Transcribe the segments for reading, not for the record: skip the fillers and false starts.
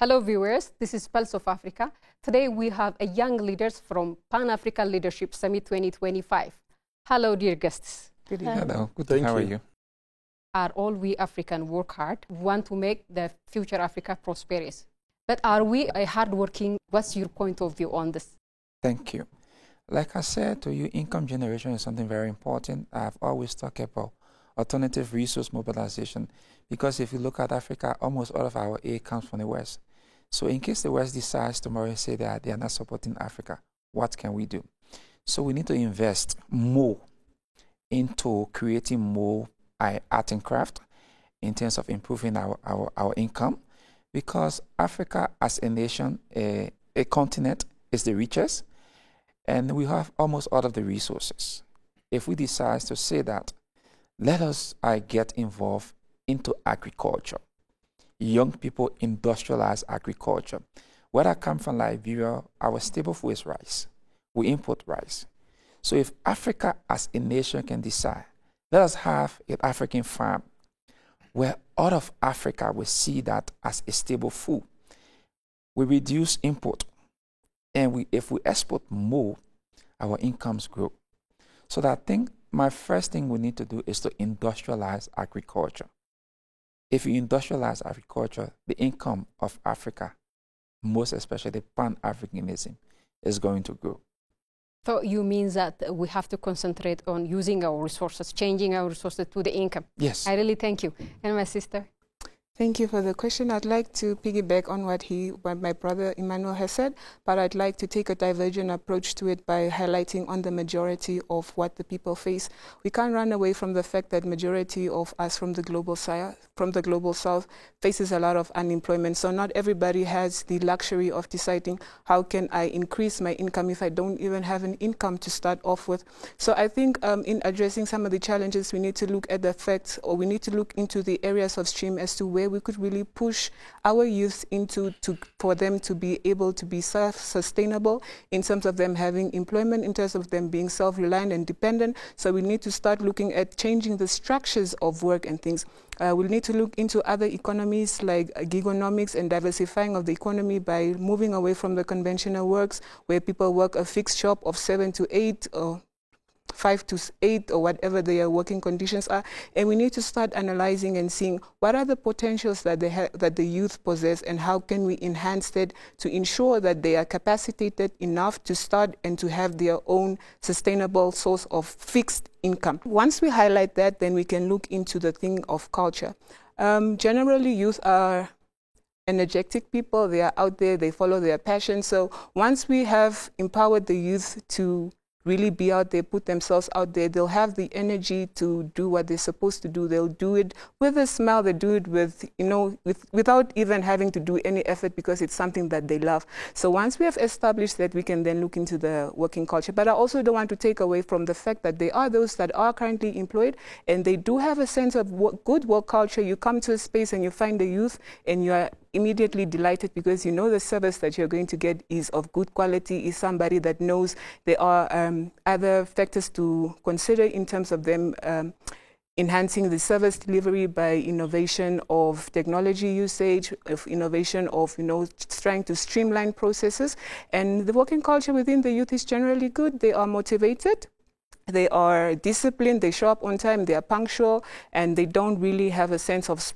Hello viewers, this is Pulse of Africa. Today we have a young leaders from Pan-African Leadership Summit 2025. Hello dear guests. Good evening. Hello, good. How are you? Are all we African work hard, want to make the future Africa prosperous. But are we a hardworking? What's your point of view on this? Thank you. Like I said to you, income generation is something very important. I've always talked about alternative resource mobilization because if you look at Africa, almost all of our aid comes from the West. So in case the West decides tomorrow and say that they are not supporting Africa, what can we do? So we need to invest more into creating more art and craft in terms of improving our income, because Africa as a nation, a continent, is the richest, and we have almost all of the resources. If we decide to say that, let us get involved into agriculture. Young people industrialize agriculture. Where I come from, Liberia, our staple food is rice. We import rice. So if Africa as a nation can decide, let us have an African farm where all of Africa will see that as a stable food. We reduce import, and if we export more, our incomes grow. So that I think my first thing we need to do is to industrialize agriculture. If you industrialize agriculture, the income of Africa, most especially Pan-Africanism, is going to grow. So you mean that we have to concentrate on using our resources, changing our resources to the income? Yes. I really thank you. And my sister? Thank you for the question. I'd like to piggyback on what my brother Emmanuel has said, but I'd like to take a divergent approach to it by highlighting on the majority of what the people face. We can't run away from the fact that majority of us from the global south faces a lot of unemployment. So not everybody has the luxury of deciding how can I increase my income if I don't even have an income to start off with. So I think in addressing some of the challenges, we need to look at the facts, or we need to look into the areas of stream as to where we could really push our youth for them to be able to be self-sustainable in terms of them having employment, in terms of them being self-reliant and dependent. So we need to start looking at changing the structures of work and things. We'll need to look into other economies like gigonomics and diversifying of the economy by moving away from the conventional works where people work a fixed job of 7 to 8 or 5 to 8 or whatever their working conditions are, and we need to start analyzing and seeing what are the potentials that that the youth possess, and how can we enhance that to ensure that they are capacitated enough to start and to have their own sustainable source of fixed income. Once we highlight that, then we can look into the thing of culture. Generally, youth are energetic people. They are out there, they follow their passion. So once we have empowered the youth to really be out there, put themselves out there, they'll have the energy to do what they're supposed to do. They'll do it with a smile. They do it with, without even having to do any effort, because it's something that they love. So once we have established that, we can then look into the working culture. But I also don't want to take away from the fact that there are those that are currently employed, and they do have a sense of good work culture. You come to a space and you find the youth, and you are immediately delighted because you know the service that you're going to get is of good quality, is somebody that knows. There are other factors to consider in terms of them enhancing the service delivery by innovation of technology usage, of innovation of, trying to streamline processes. And the working culture within the youth is generally good. They are motivated. They are disciplined. They show up on time. They are punctual, and they don't really have a sense of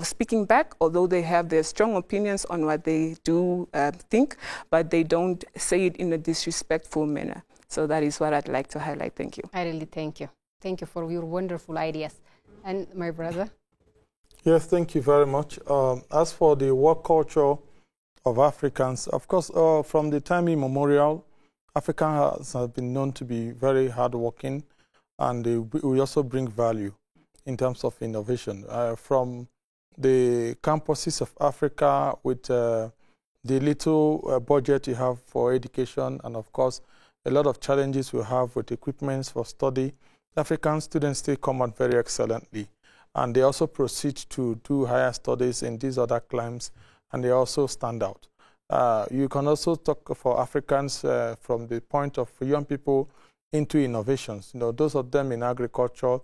speaking back, although they have their strong opinions on what they do think, but they don't say it in a disrespectful manner. So that is what I'd like to highlight. Thank you. I really thank you. Thank you for your wonderful ideas. And my brother? Yes, thank you very much. As for the work culture of Africans, of course, from the time immemorial, Africans have been known to be very hardworking, and we also bring value in terms of innovation. From the campuses of Africa, with the little budget you have for education, and of course a lot of challenges we have with equipments for study, African students still come out very excellently, and they also proceed to do higher studies in these other climes, and they also stand out. You can also talk for Africans from the point of young people into innovations. Those of them in agriculture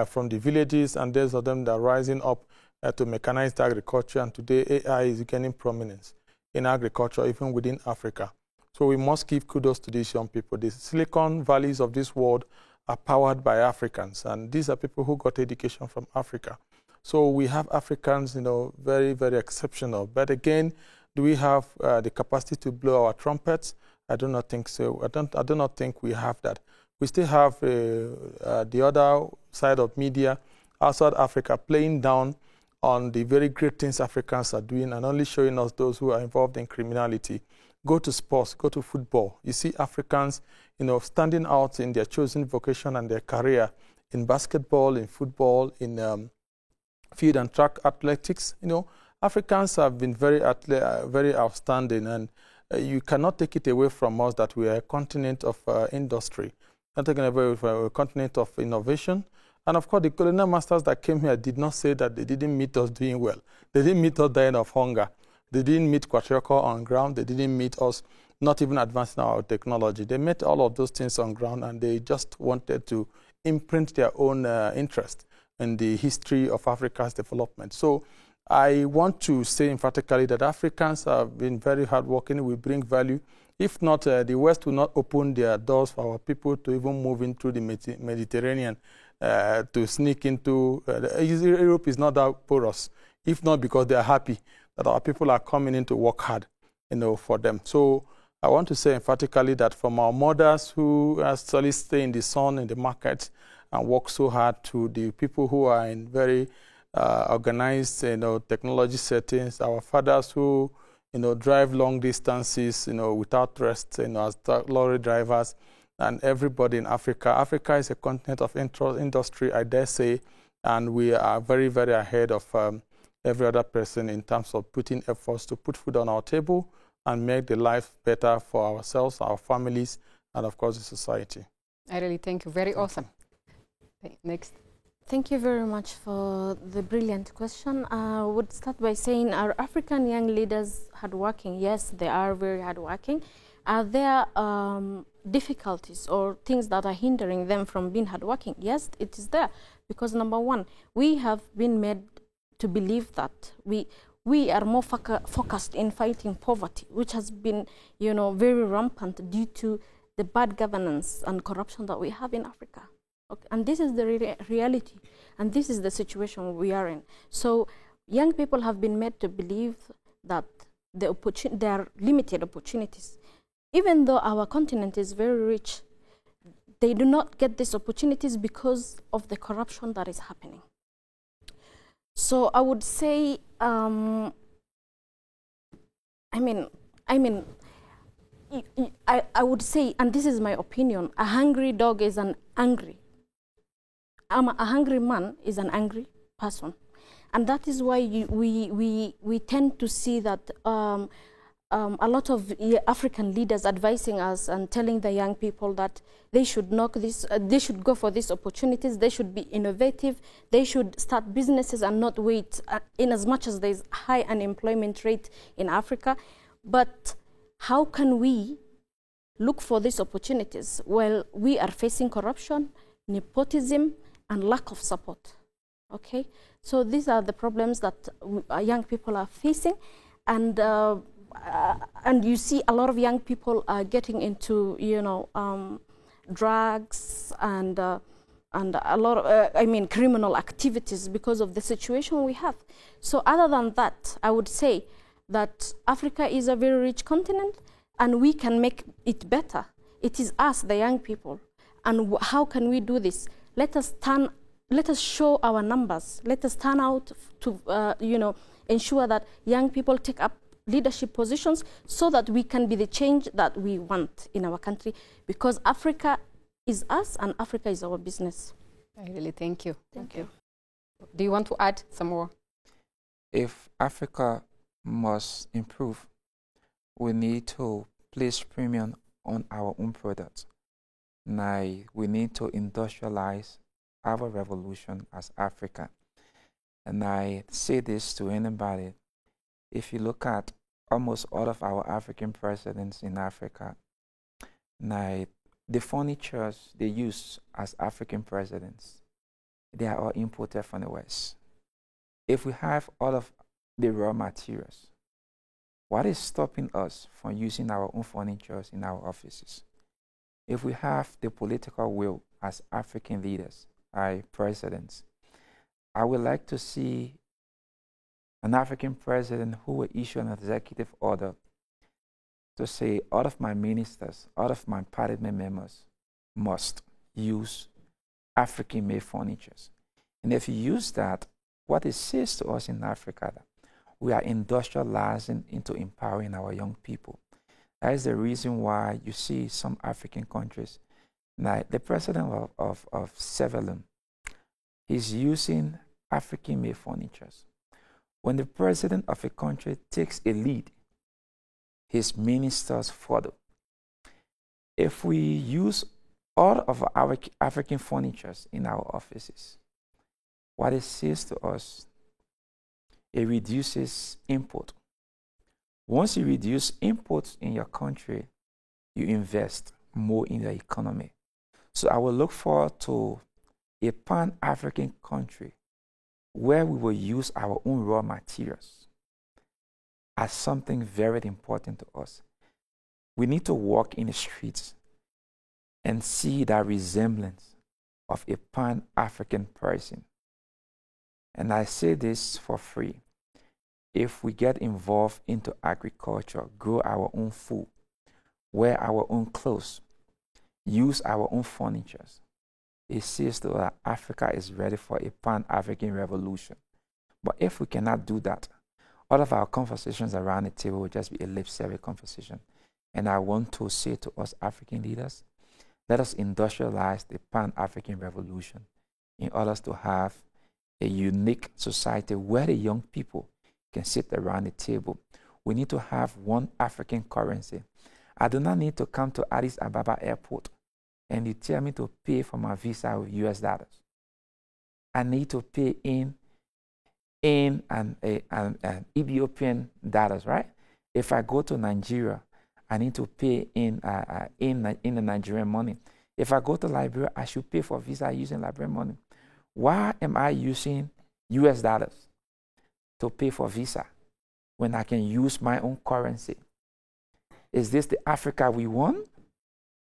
from the villages, and those of them that are rising up to mechanized agriculture, and today AI is gaining prominence in agriculture, even within Africa. So we must give kudos to these young people. The Silicon Valleys of this world are powered by Africans, and these are people who got education from Africa. So we have Africans, very, very exceptional. But again, do we have the capacity to blow our trumpets? I do not think so. I do not think we have that. We still have the other side of media outside Africa playing down on the very great things Africans are doing and only showing us those who are involved in criminality. Go to sports, go to football. You see Africans, standing out in their chosen vocation and their career in basketball, in football, in field and track athletics. Africans have been very outstanding, and you cannot take it away from us that we are a continent of industry, not taken away from a continent of innovation. And of course, the colonial masters that came here did not say that they didn't meet us doing well. They didn't meet us dying of hunger. They didn't meet Kwatriyoko on ground. They didn't meet us not even advancing our technology. They met all of those things on ground, and they just wanted to imprint their own interest in the history of Africa's development. So I want to say emphatically that Africans have been very hardworking. We bring value. If not, the West will not open their doors for our people to even move into the Mediterranean, to sneak into. Europe is not that porous, if not because they are happy that our people are coming in to work hard, for them. So I want to say emphatically that from our mothers who actually stay in the sun, in the markets, and work so hard, to the people who are in very organized, technology settings, our fathers who, drive long distances, without rest, as lorry drivers, and everybody in Africa. Africa is a continent of industry, I dare say, and we are very, very ahead of every other person in terms of putting efforts to put food on our table and make the life better for ourselves, our families, and of course the society. I really thank you. Very awesome. Next. Thank you very much for the brilliant question. I would start by saying, are African young leaders hardworking? Yes, they are very hardworking. Are there difficulties or things that are hindering them from being hardworking? Yes, it is there. Because number one, we have been made to believe that we are more focused in fighting poverty, which has been, very rampant due to the bad governance and corruption that we have in Africa. Okay. And this is the reality, and this is the situation we are in. So young people have been made to believe that there are limited opportunities. Even though our continent is very rich, they do not get these opportunities because of the corruption that is happening. So I would say, I would say, and this is my opinion, a hungry dog is an angry. A hungry man is an angry person. And that is why we tend to see that a lot of African leaders advising us and telling the young people that they should they should go for these opportunities, they should be innovative, they should start businesses and not wait, in as much as there's high unemployment rate in Africa. But how can we look for these opportunities? Well, we are facing corruption, nepotism, and lack of support. Okay, so these are the problems that young people are facing, and you see a lot of young people are getting into, drugs and a lot of, criminal activities because of the situation we have. So other than that, I would say that Africa is a very rich continent, and we can make it better. It is us, the young people. And how can we do this? Let us show our numbers. Let us turn out to, ensure that young people take up leadership positions so that we can be the change that we want in our country, because Africa is us and Africa is our business. I really thank you. Thank you. Do you want to add some more? If Africa must improve, we need to place premium on our own products. Now, we need to industrialize our revolution as Africa. And I say this to anybody. If you look at almost all of our African presidents in Africa, now, the furnitures they use as African presidents, they are all imported from the West. If we have all of the raw materials, what is stopping us from using our own furnitures in our offices? If we have the political will as African leaders, our presidents, I would like to see an African president who will issue an executive order to say all of my ministers, all of my parliament members must use African-made furnitures. And if you use that, what it says to us in Africa, that we are industrializing into empowering our young people. That is the reason why you see some African countries, like the president of Sierra Leone, he's using African-made furnitures. When the president of a country takes a lead, his ministers follow. If we use all of our African furnitures in our offices, what it says to us, it reduces import. Once you reduce imports in your country, you invest more in the economy. So I will look forward to a pan-African country where we will use our own raw materials as something very important to us. We need to walk in the streets and see that resemblance of a pan-African person. And I say this for free. If we get involved into agriculture, grow our own food, wear our own clothes, use our own furnitures, it says to us that Africa is ready for a pan-African revolution. But if we cannot do that, all of our conversations around the table will just be a lip-service conversation. And I want to say to us African leaders, let us industrialize the pan-African revolution in order to have a unique society where the young people can sit around the table. We need to have one African currency. I do not need to come to Addis Ababa airport and you tell me to pay for my visa with US dollars. I need to pay in an Ethiopian dollars, right? If I go to Nigeria, I need to pay in the Nigerian money. If I go to Liberia, I should pay for visa using Liberian money. Why am I using US dollars to pay for visa when I can use my own currency? Is this the Africa we want?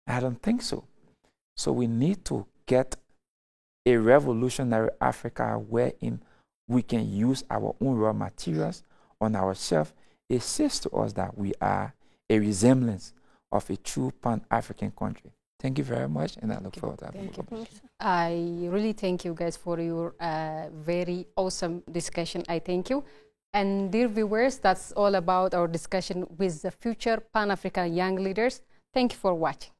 I don't think so. So we need to get a revolutionary Africa wherein we can use our own raw materials on ourselves. It says to us that we are a resemblance of a true pan-African country. Thank you very much, and I look forward to having you. I really thank you guys for your very awesome discussion. I thank you. And dear viewers, that's all about our discussion with the future Pan-African young leaders. Thank you for watching.